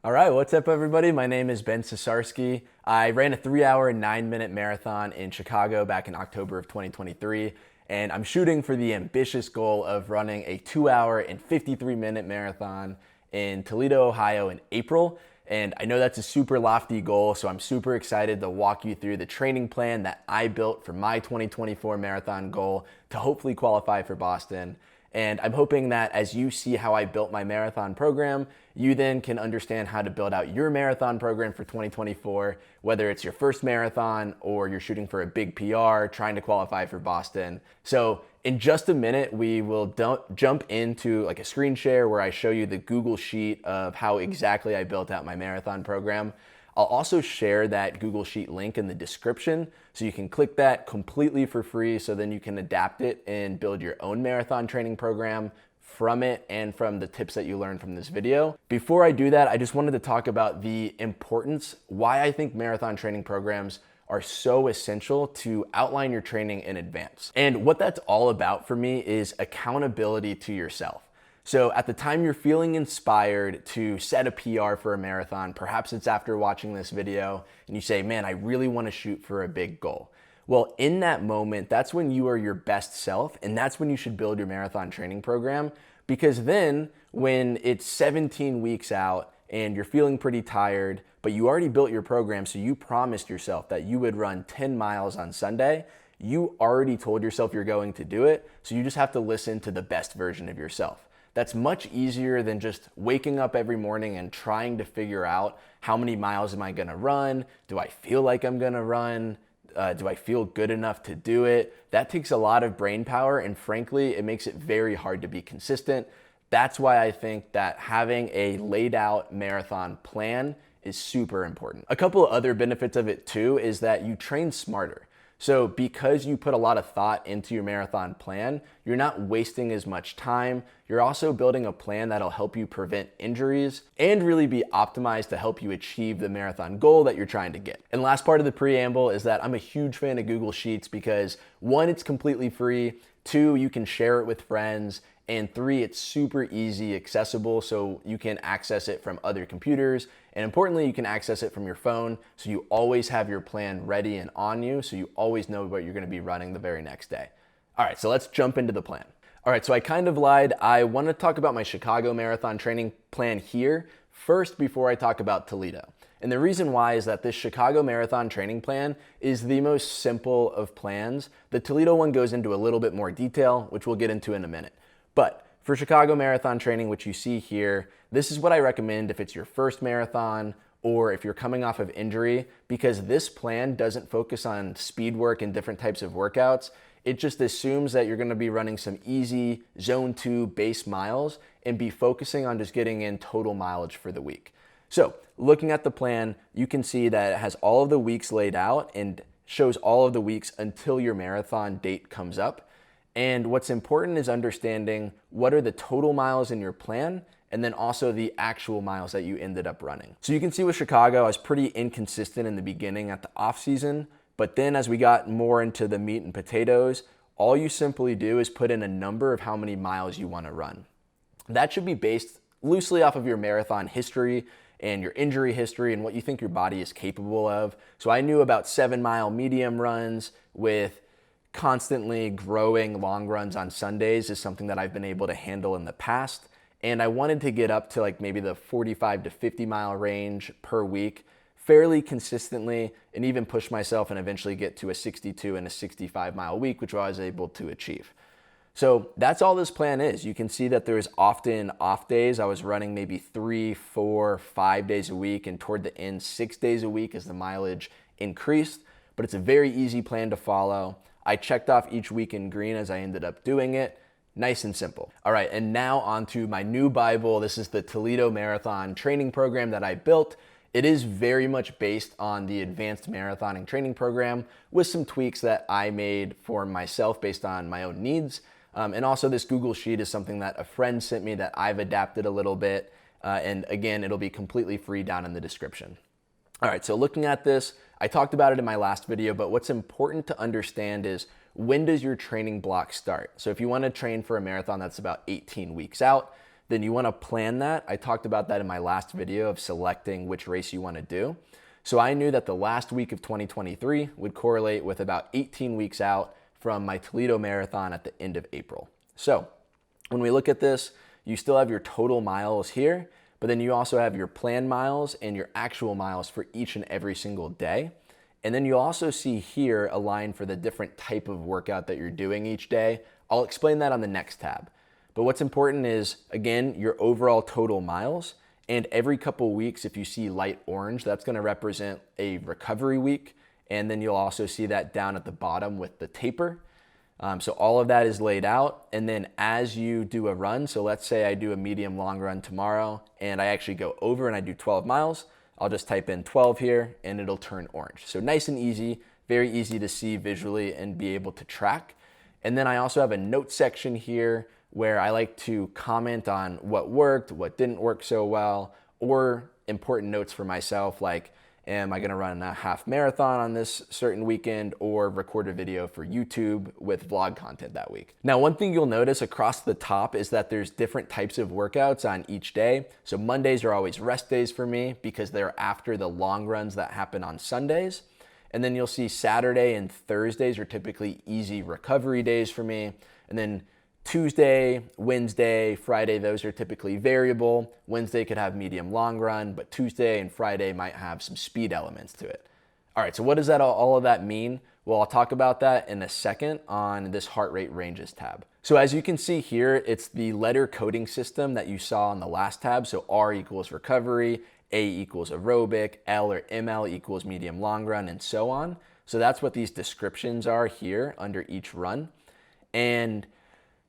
All right, what's up, everybody? My name is Ben Sisarsky. I ran a 3-hour and 9-minute marathon in Chicago back in October of 2023, and I'm shooting for the ambitious goal of running a 2-hour and 53-minute marathon in Toledo, Ohio in April. And I know that's a super lofty goal, so I'm super excited to walk you through the training plan that I built for my 2024 marathon goal to hopefully qualify for Boston. And I'm hoping that as you see how I built my marathon program, you then can understand how to build out your marathon program for 2024, whether it's your first marathon or you're shooting for a big PR, trying to qualify for Boston. So in just a minute, we will jump into like a screen share where I show you the Google Sheet of how exactly I built out my marathon program. I'll also share that Google Sheet link in the description so you can click that completely for free, so then you can adapt it and build your own marathon training program from it and from the tips that you learned from this video. Before I do that, I just wanted to talk about the importance, why I think marathon training programs are so essential to outline your training in advance. And what that's all about for me is accountability to yourself. So at the time you're feeling inspired to set a PR for a marathon, perhaps it's after watching this video and you say, man, I really want to shoot for a big goal. Well, in that moment, that's when you are your best self, and that's when you should build your marathon training program, because then when it's 17 weeks out and you're feeling pretty tired, but you already built your program, so you promised yourself that you would run 10 miles on Sunday, you already told yourself you're going to do it, so you just have to listen to the best version of yourself. That's much easier than just waking up every morning and trying to figure out how many miles am I gonna run? Do I feel like I'm gonna run? Do I feel good enough to do it? That takes a lot of brain power, and frankly, it makes it very hard to be consistent. That's why I think that having a laid out marathon plan is super important. A couple of other benefits of it too is that you train smarter. So because you put a lot of thought into your marathon plan, you're not wasting as much time. You're also building a plan that'll help you prevent injuries and really be optimized to help you achieve the marathon goal that you're trying to get. And last part of the preamble is that I'm a huge fan of Google Sheets because 1, it's completely free, 2, you can share it with friends, and 3, it's super easy, accessible, so you can access it from other computers. And importantly, you can access it from your phone, so you always have your plan ready and on you, so you always know what you're gonna be running the very next day. All right, so let's jump into the plan. All right, so I kind of lied. I want to talk about my Chicago marathon training plan here first before I talk about Toledo. And the reason why is that this Chicago marathon training plan is the most simple of plans. The Toledo one goes into a little bit more detail, which we'll get into in a minute. But for Chicago marathon training, which you see here, this is what I recommend if it's your first marathon or if you're coming off of injury, because this plan doesn't focus on speed work and different types of workouts. It just assumes that you're gonna be running some easy zone 2 base miles and be focusing on just getting in total mileage for the week. So looking at the plan, you can see that it has all of the weeks laid out and shows all of the weeks until your marathon date comes up. And what's important is understanding what are the total miles in your plan and then also the actual miles that you ended up running. So you can see with Chicago, I was pretty inconsistent in the beginning at the off season, but then as we got more into the meat and potatoes, all you simply do is put in a number of how many miles you want to run. That should be based loosely off of your marathon history and your injury history and what you think your body is capable of. So I knew about 7-mile medium runs with constantly growing long runs on Sundays is something that I've been able to handle in the past. And I wanted to get up to like maybe the 45 to 50 mile range per week fairly consistently and even push myself and eventually get to a 62 and a 65 mile week, which I was able to achieve. So that's all this plan is. You can see that there's often off days. I was running maybe 3, 4, 5 days a week, and toward the end, 6 days a week as the mileage increased. But it's a very easy plan to follow. I checked off each week in green as I ended up doing it. Nice and simple. All right, and now onto my new Bible. This is the Toledo Marathon training program that I built. It is very much based on the advanced marathoning training program with some tweaks that I made for myself based on my own needs. And also this Google Sheet is something that a friend sent me that I've adapted a little bit. And again, it'll be completely free down in the description. All right, so looking at this, I talked about it in my last video, but what's important to understand is when does your training block start? So if you want to train for a marathon that's about 18 weeks out, then you want to plan that. I talked about that in my last video of selecting which race you want to do. So I knew that the last week of 2023 would correlate with about 18 weeks out from my Toledo marathon at the end of April. So when we look at this, you still have your total miles here, but then you also have your planned miles and your actual miles for each and every single day. And then you'll also see here a line for the different type of workout that you're doing each day. I'll explain that on the next tab. But what's important is, again, your overall total miles. And every couple weeks, if you see light orange, that's gonna represent a recovery week. And then you'll also see that down at the bottom with the taper. So all of that is laid out. And then as you do a run, so let's say I do a medium long run tomorrow and I actually go over and I do 12 miles, I'll just type in 12 here and it'll turn orange. So nice and easy, very easy to see visually and be able to track. And then I also have a note section here where I like to comment on what worked, what didn't work so well, or important notes for myself like, am I gonna run a half marathon on this certain weekend or record a video for YouTube with vlog content that week? Now, one thing you'll notice across the top is that there's different types of workouts on each day. So Mondays are always rest days for me because they're after the long runs that happen on Sundays. And then you'll see Saturday and Thursdays are typically easy recovery days for me. And then Tuesday, Wednesday, Friday, those are typically variable. Wednesday could have medium long run, but Tuesday and Friday might have some speed elements to it. All right, so what does that all of that mean? Well, I'll talk about that in a second on this heart rate ranges tab. So as you can see here, it's the letter coding system that you saw on the last tab. So R equals recovery, A equals aerobic, L or ML equals medium long run, and so on. So that's what these descriptions are here under each run. And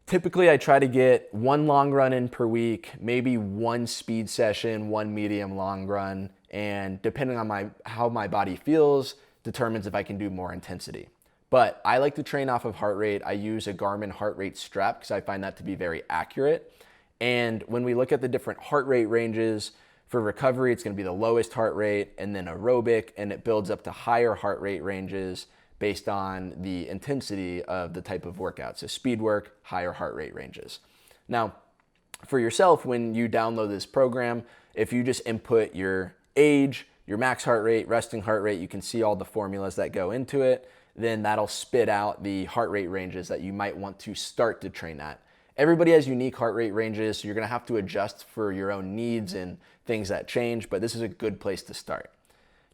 typically, I try to get one long run in per week, maybe one speed session, one medium long run, and depending on how my body feels, determines if I can do more intensity. But I like to train off of heart rate. I use a Garmin heart rate strap because I find that to be very accurate. And when we look at the different heart rate ranges, for recovery, it's gonna be the lowest heart rate and then aerobic, and it builds up to higher heart rate ranges based on the intensity of the type of workout. So speed work, higher heart rate ranges. Now, for yourself, when you download this program, if you just input your age, your max heart rate, resting heart rate, you can see all the formulas that go into it, then that'll spit out the heart rate ranges that you might want to start to train at. Everybody has unique heart rate ranges, so you're gonna have to adjust for your own needs and things that change, but this is a good place to start.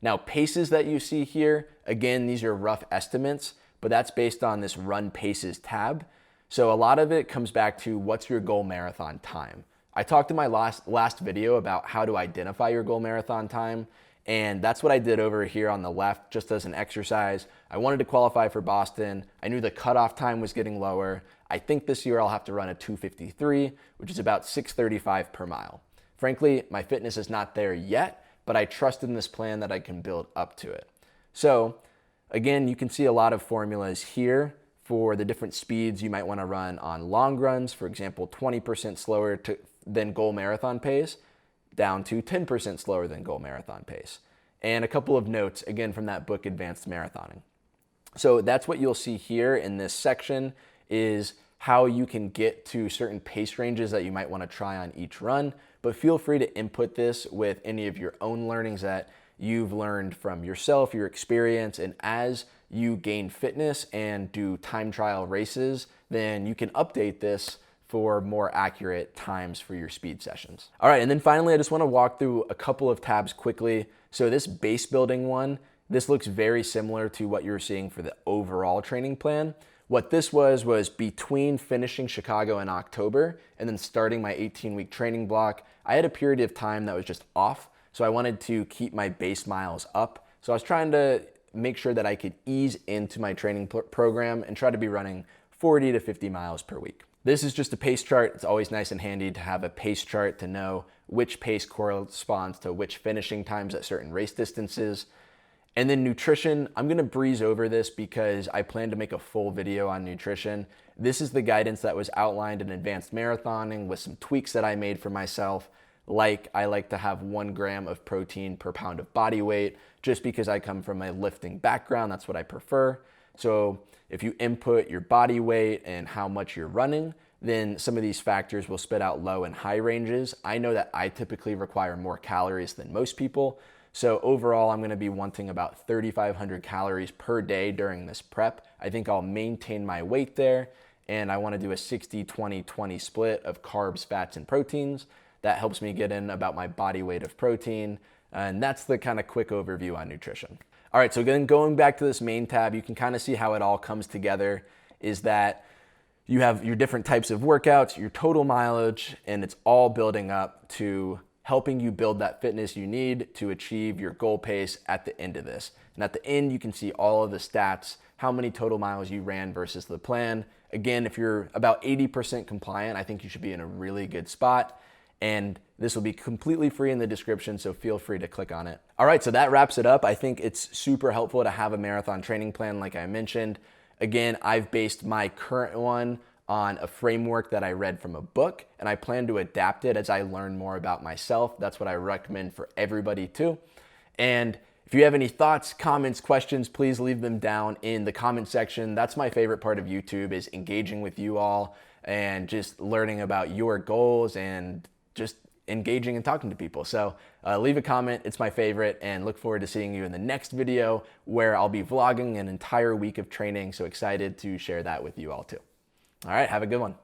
Now, paces that you see here, again, these are rough estimates, but that's based on this Run Paces tab. So a lot of it comes back to what's your goal marathon time. I talked in my last video about how to identify your goal marathon time, and that's what I did over here on the left just as an exercise. I wanted to qualify for Boston. I knew the cutoff time was getting lower. I think this year I'll have to run a 2:53, which is about 6:35 per mile. Frankly, my fitness is not there yet, but I trust in this plan that I can build up to it. So again, you can see a lot of formulas here for the different speeds you might want to run on long runs. For example, 20% slower than goal marathon pace, down to 10% slower than goal marathon pace. And a couple of notes, again, from that book, Advanced Marathoning. So that's what you'll see here in this section is how you can get to certain pace ranges that you might want to try on each run, but feel free to input this with any of your own learnings that you've learned from yourself, your experience, and as you gain fitness and do time trial races, then you can update this for more accurate times for your speed sessions. All right, and then finally, I just want to walk through a couple of tabs quickly. So this base building one, this looks very similar to what you're seeing for the overall training plan. What this was between finishing Chicago in October and then starting my 18-week training block, I had a period of time that was just off. So I wanted to keep my base miles up. So I was trying to make sure that I could ease into my training program and try to be running 40 to 50 miles per week. This is just a pace chart. It's always nice and handy to have a pace chart to know which pace corresponds to which finishing times at certain race distances. And then nutrition, I'm gonna breeze over this because I plan to make a full video on nutrition. This is the guidance that was outlined in Advanced Marathoning with some tweaks that I made for myself. Like I like to have 1 gram of protein per pound of body weight, just because I come from a lifting background, that's what I prefer. So if you input your body weight and how much you're running, then some of these factors will spit out low and high ranges. I know that I typically require more calories than most people. So overall, I'm gonna be wanting about 3,500 calories per day during this prep. I think I'll maintain my weight there, and I wanna do a 60-20-20 split of carbs, fats, and proteins. That helps me get in about my body weight of protein, and that's the kind of quick overview on nutrition. All right, so again, going back to this main tab, you can kind of see how it all comes together, is that you have your different types of workouts, your total mileage, and it's all building up to helping you build that fitness you need to achieve your goal pace at the end of this. And at the end, you can see all of the stats, how many total miles you ran versus the plan. Again, if you're about 80% compliant, I think you should be in a really good spot. And this will be completely free in the description, so feel free to click on it. All right, so that wraps it up. I think it's super helpful to have a marathon training plan like I mentioned. Again, I've based my current one on a framework that I read from a book, and I plan to adapt it as I learn more about myself. That's what I recommend for everybody too. And if you have any thoughts, comments, questions, please leave them down in the comment section. That's my favorite part of YouTube, is engaging with you all and just learning about your goals and just engaging and talking to people. So leave a comment, it's my favorite, and look forward to seeing you in the next video where I'll be vlogging an entire week of training. So excited to share that with you all too. All right, have a good one.